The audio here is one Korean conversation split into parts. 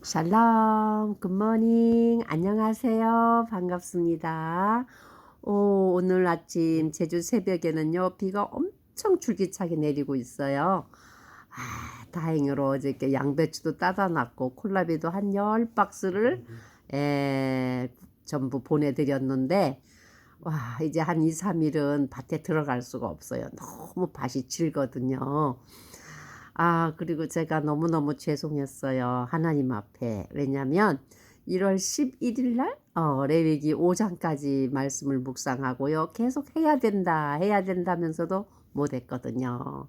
샬롬, 굿모닝, 안녕하세요. 반갑습니다. 오늘 아침 제주 새벽에는요, 비가 엄청 줄기차게 내리고 있어요. 다행히로 어저께 양배추도 따다 놨고, 콜라비도 한 10박스를 전부 보내드렸는데, 와, 이제 한 2, 3일은 밭에 들어갈 수가 없어요. 너무 밭이 질거든요. 그리고 제가 너무너무 죄송했어요. 하나님 앞에. 왜냐면 1월 11일 날 레위기 5장까지 말씀을 묵상하고요. 계속 해야 된다면서도 못했거든요.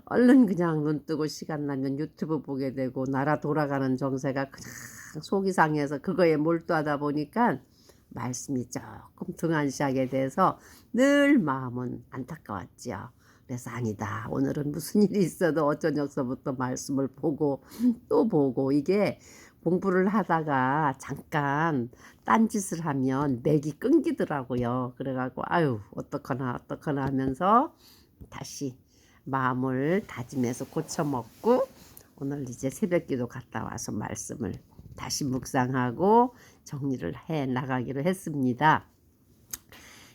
얼른 그냥 눈 뜨고 시간 나면 유튜브 보게 되고 나라 돌아가는 정세가 그냥 속이 상해서 그거에 몰두하다 보니까 말씀이 조금 등한시하게 돼서 늘 마음은 안타까웠지요. 그래서 아니다. 오늘은 무슨 일이 있어도 어쩌저서부터 말씀을 보고 또 보고 이게 공부를 하다가 잠깐 딴짓을 하면 맥이 끊기더라고요. 그래갖고 아유 어떡하나 하면서 다시 마음을 다짐해서 고쳐먹고 오늘 이제 새벽기도 갔다 와서 말씀을 다시 묵상하고 정리를 해 나가기로 했습니다.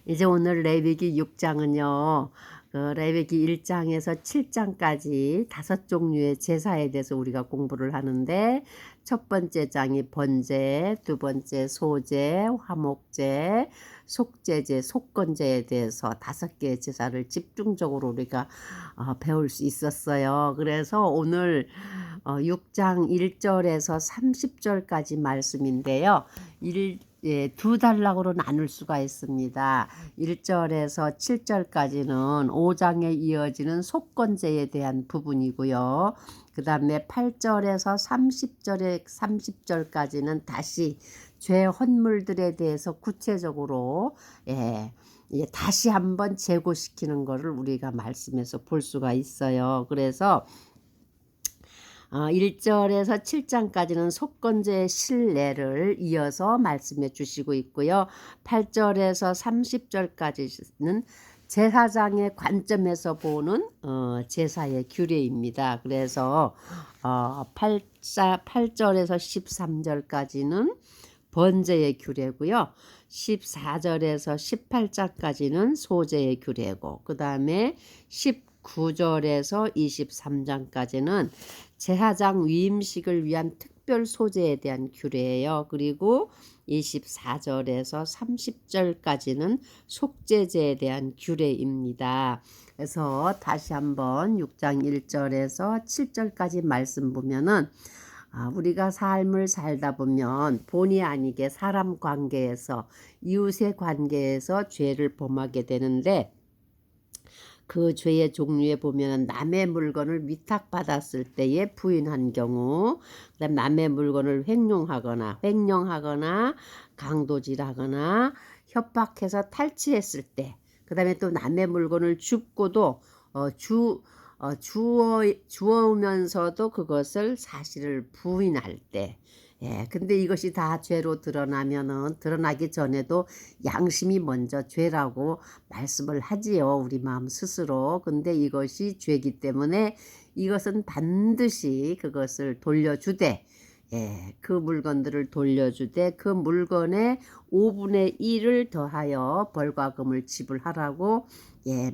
이제 오늘 레위기 6장은요. 레위기 1장에서 7장까지 5종류의 제사에 대해서 우리가 공부를 하는데 첫 번째 장이 번제, 두 번째 소제, 화목제, 속제제, 속건제에 대해서 5개의 제사를 집중적으로 우리가 배울 수 있었어요. 그래서 오늘 6장 1절에서 30절까지 말씀인데요. 두 단락으로 나눌 수가 있습니다. 1절에서 7절까지는 5장에 이어지는 속건제에 대한 부분이고요. 그 다음에 8절에서 30절까지는 다시 죄 헌물들에 대해서 구체적으로 다시 한번 재고시키는 것을 우리가 말씀에서 볼 수가 있어요. 그래서 1절에서 7장까지는 속건제의 실례를 이어서 말씀해 주시고 있고요. 8절에서 30절까지는 제사장의 관점에서 보는 제사의 규례입니다. 그래서 8절에서 13절까지는 번제의 규례고요. 14절에서 18장까지는 소제의 규례고 그 다음에 19절에서 23장까지는 제사장 위임식을 위한 특별 소제에 대한 규례예요. 그리고 24절에서 30절까지는 속제제에 대한 규례입니다. 그래서 다시 한번 6장 1절에서 7절까지 말씀 보면은 우리가 삶을 살다 보면 본의 아니게 사람 관계에서 이웃의 관계에서 죄를 범하게 되는데 그 죄의 종류에 보면 남의 물건을 위탁받았을 때에 부인한 경우, 그다음 남의 물건을 횡령하거나 강도질하거나 협박해서 탈취했을 때, 그다음에 또 남의 물건을 줍고도 주어오면서도 그것을 사실을 부인할 때, 근데 이것이 다 죄로 드러나기 전에도 양심이 먼저 죄라고 말씀을 하지요. 우리 마음 스스로. 근데 이것이 죄이기 때문에 이것은 반드시 그것을 돌려주되, 그 물건들을 돌려주되 그 물건의 5분의 1을 더하여 벌과 금을 지불하라고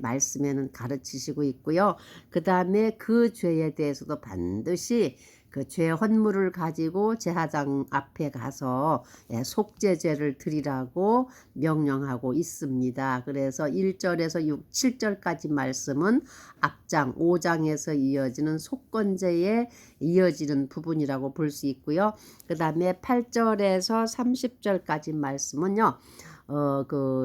말씀에는 가르치시고 있고요. 그 다음에 그 죄에 대해서도 반드시 그 죄 헌물을 가지고 제사장 앞에 가서 속죄제를 드리라고 명령하고 있습니다. 그래서 1절에서 7절까지 말씀은 앞장 5장에서 이어지는 속건제에 이어지는 부분이라고 볼 수 있고요. 그 다음에 8절에서 30절까지 말씀은요.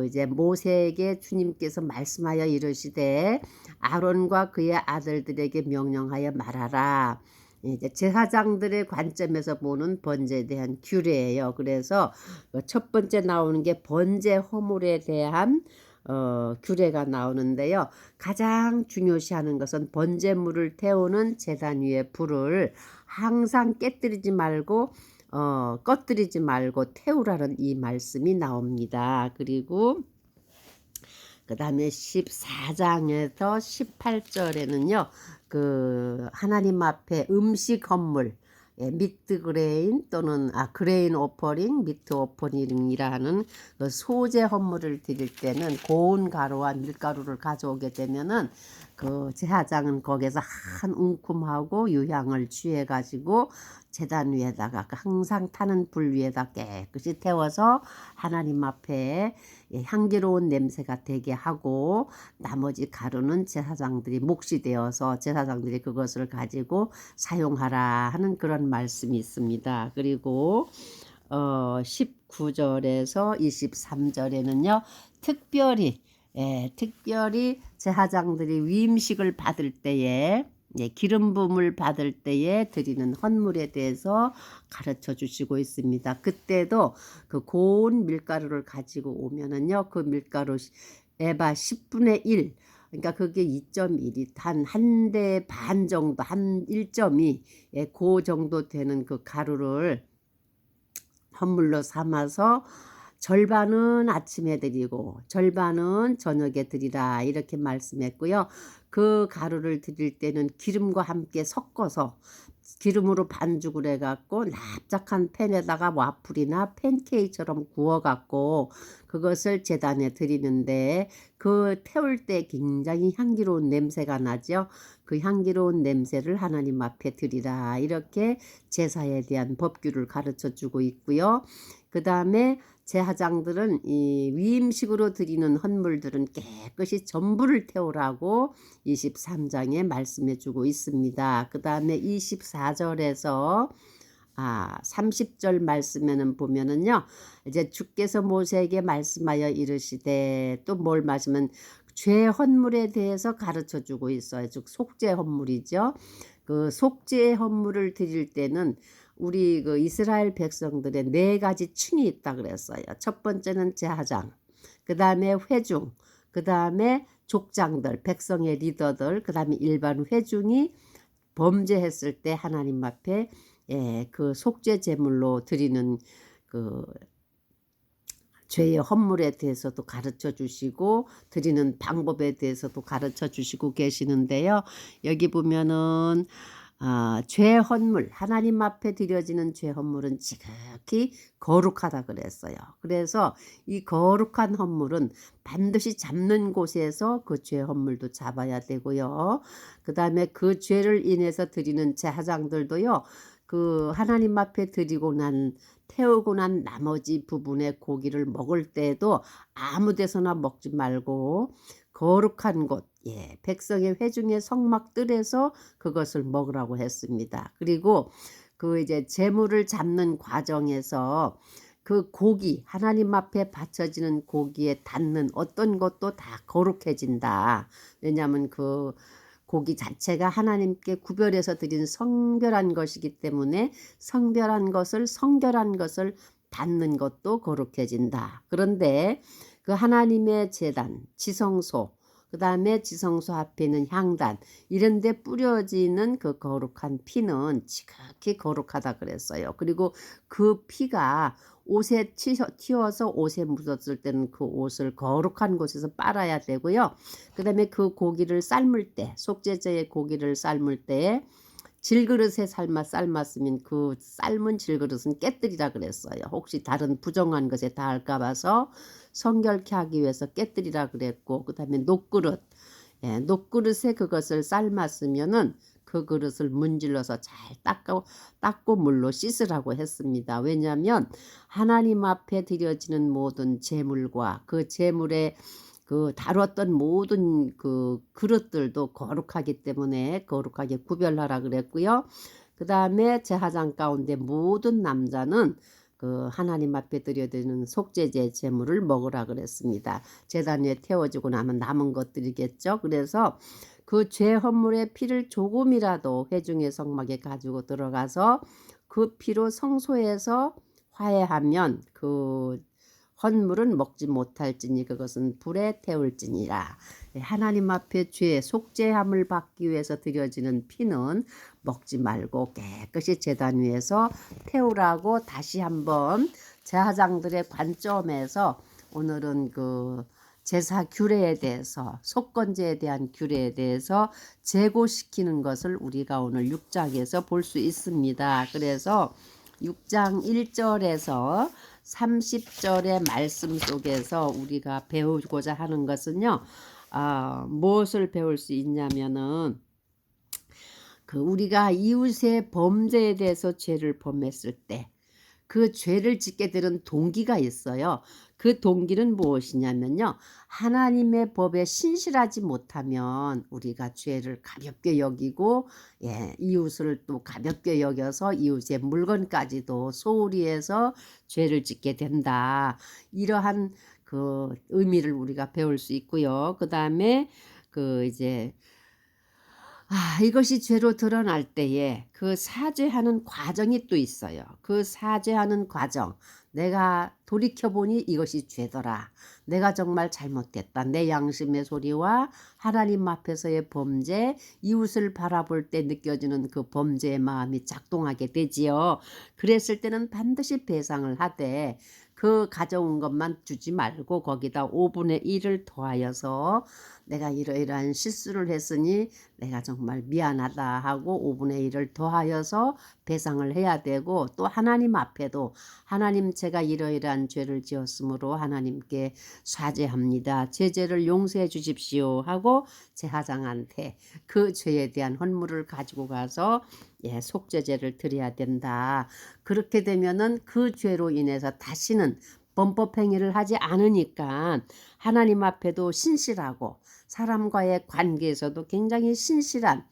이제 모세에게 주님께서 말씀하여 이르시되 아론과 그의 아들들에게 명령하여 말하라. 이제 제사장들의 관점에서 보는 번제에 대한 규례예요. 그래서 첫 번째 나오는 게 번제 허물에 대한 규례가 나오는데요. 가장 중요시하는 것은 번제물을 태우는 제단 위에 불을 항상 꺼뜨리지 말고 태우라는 이 말씀이 나옵니다. 그리고 그 다음에 14장에서 18절에는요, 그 하나님 앞에 음식 헌물, 미트 그레인 또는 그레인 오퍼링, 미트 오퍼링이라 하는 그 소재 헌물을 드릴 때는 고운 가루와 밀가루를 가져오게 되면은 그 제사장은 거기에서 한 움큼하고 유향을 취해 가지고 제단 위에다가 항상 타는 불 위에다 깨끗이 태워서 하나님 앞에 향기로운 냄새가 되게 하고, 나머지 가루는 제사장들이 몫이 되어서 제사장들이 그것을 가지고 사용하라 하는 그런 말씀이 있습니다. 그리고 19절에서 23절에는요 특별히 제사장들이 위임식을 받을 때에, 기름 부음을 받을 때에 드리는 헌물에 대해서 가르쳐 주시고 있습니다. 그때도 그 고운 밀가루를 가지고 오면은요, 그 밀가루 에바 10분의 1, 그러니까 그게 2.1이 한 대 반 정도, 한 1.2, 그 정도 되는 그 가루를 헌물로 삼아서 절반은 아침에 드리고 절반은 저녁에 드리라 이렇게 말씀했고요. 그 가루를 드릴 때는 기름과 함께 섞어서 기름으로 반죽을 해갖고 납작한 팬에다가 와플이나 팬케이크처럼 구워갖고 그것을 제단에 드리는데, 그 태울 때 굉장히 향기로운 냄새가 나죠. 그 향기로운 냄새를 하나님 앞에 드리라 이렇게 제사에 대한 법규를 가르쳐 주고 있고요. 그 다음에 제사장들은 이 위임식으로 드리는 헌물들은 깨끗이 전부를 태우라고 23장에 말씀해 주고 있습니다. 그 다음에 24절에서 30절 말씀에는 보면은요, 이제 주께서 모세에게 말씀하여 이르시되, 또 뭘 말씀은 죄 헌물에 대해서 가르쳐 주고 있어요. 즉 속죄 헌물이죠. 그 속죄 헌물을 드릴 때는 우리 그 이스라엘 백성들의 4가지 층이 있다 그랬어요. 첫 번째는 제사장, 그 다음에 회중, 그 다음에 족장들, 백성의 리더들, 그 다음에 일반 회중이 범죄했을 때 하나님 앞에 그 속죄 제물로 드리는 그 죄의 헌물에 대해서도 가르쳐 주시고 드리는 방법에 대해서도 가르쳐 주시고 계시는데요. 여기 보면은 죄 헌물, 하나님 앞에 드려지는 죄 헌물은 지극히 거룩하다 그랬어요. 그래서 이 거룩한 헌물은 반드시 잡는 곳에서 그 죄 헌물도 잡아야 되고요. 그 다음에 그 죄를 인해서 드리는 제사장들도요, 그 하나님 앞에 태우고 난 나머지 부분의 고기를 먹을 때에도 아무 데서나 먹지 말고 거룩한 곳, 백성의 회중의 성막들에서 그것을 먹으라고 했습니다. 그리고 그 이제 제물을 잡는 과정에서 그 고기, 하나님 앞에 바쳐지는 고기에 닿는 어떤 것도 다 거룩해진다. 왜냐하면 그 고기 자체가 하나님께 구별해서 드린 성별한 것이기 때문에 성별한 것을 닿는 것도 거룩해진다. 그런데 그 하나님의 제단, 지성소, 그 다음에 지성소 앞에 있는 향단, 이런 데 뿌려지는 그 거룩한 피는 지극히 거룩하다 그랬어요. 그리고 그 피가 옷에 튀어서 옷에 묻었을 때는 그 옷을 거룩한 곳에서 빨아야 되고요. 그 다음에 그 고기를 삶을 때, 속죄제의 고기를 삶을 때 질그릇에 삶았으면 그 삶은 질그릇은 깨뜨리라 그랬어요. 혹시 다른 부정한 것에 닿을까 봐서 성결케 하기 위해서 깨뜨리라 그랬고, 그 다음에 녹그릇, 녹그릇에 그것을 삶았으면은 그 그릇을 문질러서 잘 닦고 물로 씻으라고 했습니다. 왜냐하면 하나님 앞에 드려지는 모든 제물과 그 제물에 그 다뤘던 모든 그 그릇들도 거룩하기 때문에 거룩하게 구별하라 그랬고요. 그 다음에 제사장 가운데 모든 남자는 그 하나님 앞에 드려드리는 속죄제 제물을 먹으라 그랬습니다. 제단 위에 태워지고 나면 남은 것들이겠죠. 그래서 그 죄 헌물의 피를 조금이라도 회중의 성막에 가지고 들어가서 그 피로 성소에서 화해하면 그 헌물은 먹지 못할지니 그것은 불에 태울지니라. 하나님 앞에 죄 속죄함을 받기 위해서 드려지는 피는 먹지 말고 깨끗이 제단 위에서 태우라고 다시 한번 제사장들의 관점에서 오늘은 그 제사 규례에 대해서, 속건제에 대한 규례에 대해서 제고시키는 것을 우리가 오늘 6장에서 볼 수 있습니다. 그래서 6장 1절에서 30절의 말씀 속에서 우리가 배우고자 하는 것은요, 무엇을 배울 수 있냐면은, 우리가 이웃의 범죄에 대해서 죄를 범했을 때 그 죄를 짓게 되는 동기가 있어요. 그 동기는 무엇이냐면요, 하나님의 법에 신실하지 못하면 우리가 죄를 가볍게 여기고, 이웃을 또 가볍게 여겨서 이웃의 물건까지도 소홀히 해서 죄를 짓게 된다. 이러한 그 의미를 우리가 배울 수 있고요. 그 다음에 이제 이것이 죄로 드러날 때에 그 사죄하는 과정이 또 있어요. 그 사죄하는 과정. 내가 돌이켜보니 이것이 죄더라. 내가 정말 잘못했다. 내 양심의 소리와 하나님 앞에서의 범죄, 이웃을 바라볼 때 느껴지는 그 범죄의 마음이 작동하게 되지요. 그랬을 때는 반드시 배상을 하되, 그 가져온 것만 주지 말고 거기다 5분의 1을 더하여서 내가 이러이러한 실수를 했으니 내가 정말 미안하다 하고 5분의 1을 더하여서 배상을 해야 되고, 또 하나님 앞에도 하나님, 제가 이러이러한 죄를 지었으므로 하나님께 사죄합니다. 제 죄를 용서해 주십시오 하고 제사장한테 그 죄에 대한 헌물을 가지고 가서 속죄제를 드려야 된다. 그렇게 되면은 그 죄로 인해서 다시는 범법행위를 하지 않으니까 하나님 앞에도 신실하고 사람과의 관계에서도 굉장히 신실한,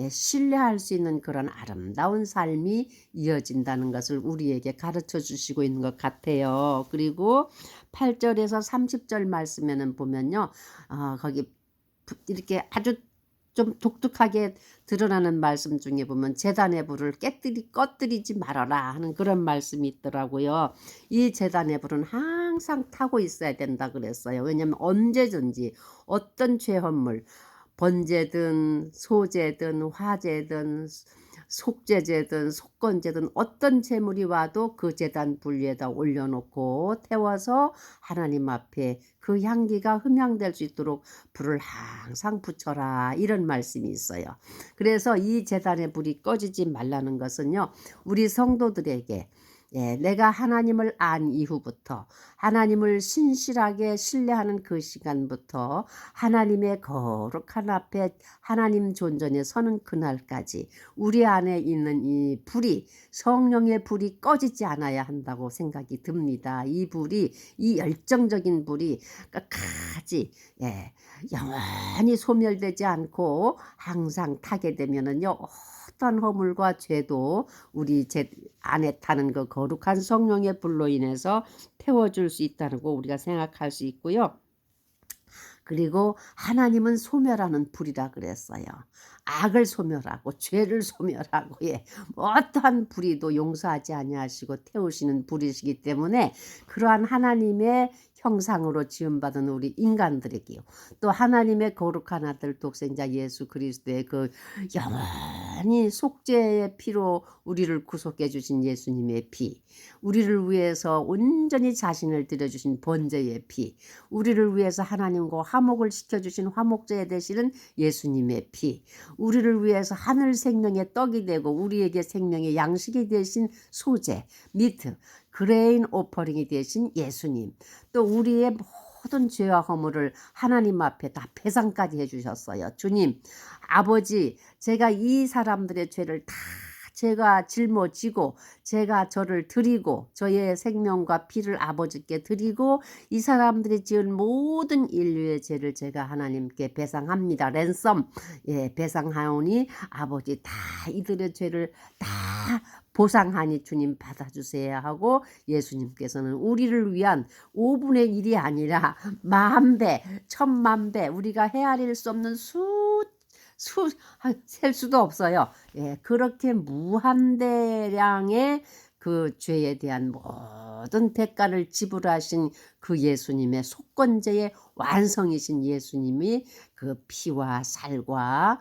신뢰할 수 있는 그런 아름다운 삶이 이어진다는 것을 우리에게 가르쳐 주시고 있는 것 같아요. 그리고 8절에서 30절 말씀에는 보면요, 거기 이렇게 아주 좀 독특하게 드러나는 말씀 중에 보면 제단의 불을 꺼뜨리지 말아라 하는 그런 말씀이 있더라고요. 이 제단의 불은 항상 타고 있어야 된다 그랬어요. 왜냐하면 언제든지 어떤 죄헌물, 번제든 소제든 화제든 속죄제든 속건제든 어떤 제물이 와도 그 제단 불 위에다 올려놓고 태워서 하나님 앞에 그 향기가 흠향될 수 있도록 불을 항상 붙여라, 이런 말씀이 있어요. 그래서 이 제단의 불이 꺼지지 말라는 것은요, 우리 성도들에게 내가 하나님을 안 이후부터, 하나님을 신실하게 신뢰하는 그 시간부터 하나님의 거룩한 앞에 하나님 존전에 서는 그날까지 우리 안에 있는 이 불이, 성령의 불이 꺼지지 않아야 한다고 생각이 듭니다. 이 불이, 이 열정적인 불이 끝까지 영원히 소멸되지 않고 항상 타게 되면은요, 어떤 허물과 죄도 우리 안에 타는 그 거룩한 성령의 불로 인해서 태워줄 수 있다는 거 우리가 생각할 수 있고요. 그리고 하나님은 소멸하는 불이라 그랬어요. 악을 소멸하고 죄를 소멸하고, 어떠한 불의도 용서하지 아니하시고 태우시는 불이시기 때문에 그러한 하나님의 형상으로 지음받은 우리 인간들에게요, 또 하나님의 거룩한 아들 독생자 예수 그리스도의 그 영원히 속죄의 피로 우리를 구속해 주신 예수님의 피, 우리를 위해서 온전히 자신을 드려주신 번제의 피, 우리를 위해서 하나님과 화목을 시켜주신 화목제에 되시는 예수님의 피, 우리를 위해서 하늘 생명의 떡이 되고 우리에게 생명의 양식이 되신 소제, 미트, 그레인 오퍼링이 되신 예수님, 또 우리의 모든 죄와 허물을 하나님 앞에 다 배상까지 해주셨어요. 주님, 아버지, 제가 이 사람들의 죄를 다 제가 짊어지고 제가 저를 드리고 저의 생명과 피를 아버지께 드리고 이 사람들이 지은 모든 인류의 죄를 제가 하나님께 배상합니다. 랜섬, 배상하오니 아버지, 다 이들의 죄를 다 보상하니 주님 받아주세요 하고, 예수님께서는 우리를 위한 5분의 1이 아니라 10,000배, 10,000,000배, 우리가 헤아릴 수 없는 셀 수도 없어요. 그렇게 무한대량의 그 죄에 대한 모든 대가를 지불하신 그 예수님의 속건제의 완성이신 예수님이 그 피와 살과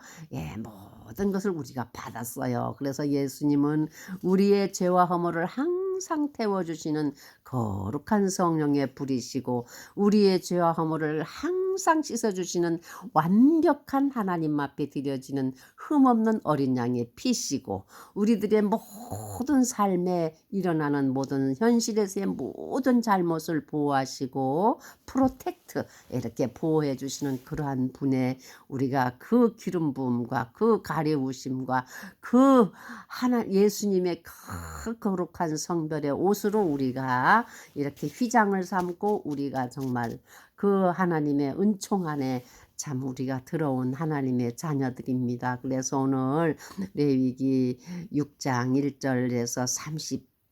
모든 것을 우리가 받았어요. 그래서 예수님은 우리의 죄와 허물을 항상 항상 태워주시는 거룩한 성령의 불이시고 우리의 죄와 허물을 항상 씻어주시는 완벽한 하나님 앞에 드려지는 흠없는 어린 양의 피시고 우리들의 모든 삶에 일어나는 모든 현실에서의 모든 잘못을 보호하시고 프로텍트 이렇게 보호해 주시는 그러한 분의 우리가 그 기름 부음과 그 가려우심과 그 하나 예수님의 그 거룩한 성별의 옷으로 우리가 이렇게 휘장을 삼고 우리가 정말 그 하나님의 은총 안에 참 우리가 들어온 하나님의 자녀들입니다. 그래서 오늘 레위기 6장 1절에서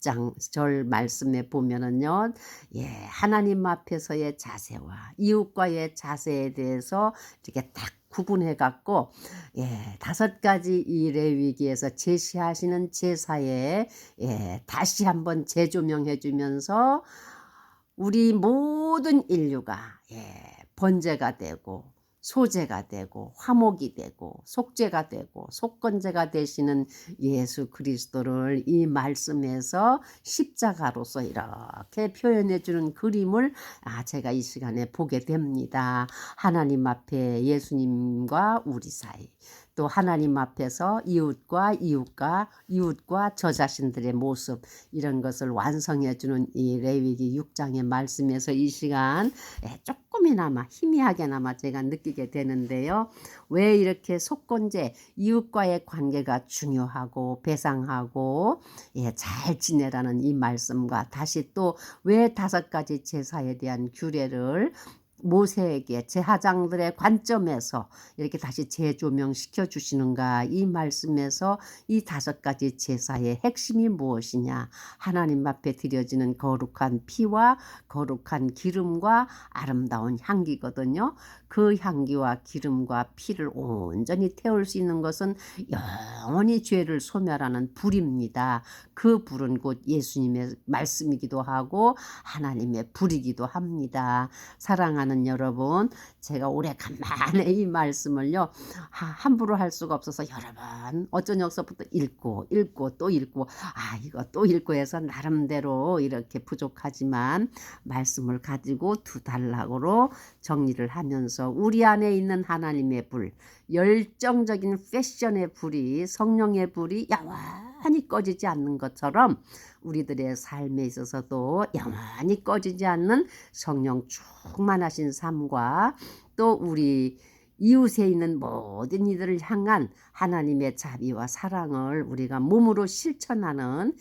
30절 말씀에 보면은요, 예, 하나님 앞에서의 자세와 이웃과의 자세에 대해서 이렇게 딱 구분해 갖고, 예, 5가지 이 레위기에서 제시하시는 제사에, 예, 다시 한번 재조명해 주면서 우리 모든 인류가, 예, 번제가 되고, 소제가 되고 화목이 되고 속죄가 되고 속건제가 되시는 예수 그리스도를 이 말씀에서 십자가로서 이렇게 표현해 주는 그림을 제가 이 시간에 보게 됩니다. 하나님 앞에 예수님과 우리 사이 또 하나님 앞에서 이웃과 저 자신들의 모습 이런 것을 완성해 주는 이 레위기 6장의 말씀에서 이 시간 조금이나마 희미하게나마 제가 느끼게 되는데요. 왜 이렇게 속건제 이웃과의 관계가 중요하고 배상하고 잘 지내라는 이 말씀과 다시 또 왜 5가지 제사에 대한 규례를 모세에게 제사장들의 관점에서 이렇게 다시 재조명시켜 주시는가 이 말씀에서 이 5가지 제사의 핵심이 무엇이냐 하나님 앞에 드려지는 거룩한 피와 거룩한 기름과 아름다운 향기거든요. 그 향기와 기름과 피를 온전히 태울 수 있는 것은 영원히 죄를 소멸하는 불입니다. 그 불은 곧 예수님의 말씀이기도 하고 하나님의 불이기도 합니다. 사랑하는 여러분, 제가 오래간만에 이 말씀을요 함부로 할 수가 없어서 여러 번 어쩌녁서부터 읽고 또 읽고 이거 또 읽고 해서 나름대로 이렇게 부족하지만 말씀을 가지고 2단락으로 정리를 하면서 우리 안에 있는 하나님의 불, 열정적인 패션의 불이 성령의 불이 영원히 꺼지지 않는 것처럼 우리들의 삶에 있어서도 영원히 꺼지지 않는 성령 충만하신 삶과 또 우리 이웃에 있는 모든 이들을 향한 하나님의 자비와 사랑을 우리가 몸으로 실천하는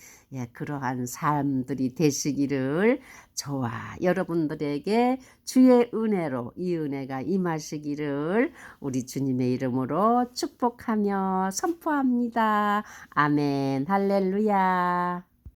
그러한 삶들이 되시기를 저와 여러분들에게 주의 은혜로 이 은혜가 임하시기를 우리 주님의 이름으로 축복하며 선포합니다. 아멘 할렐루야.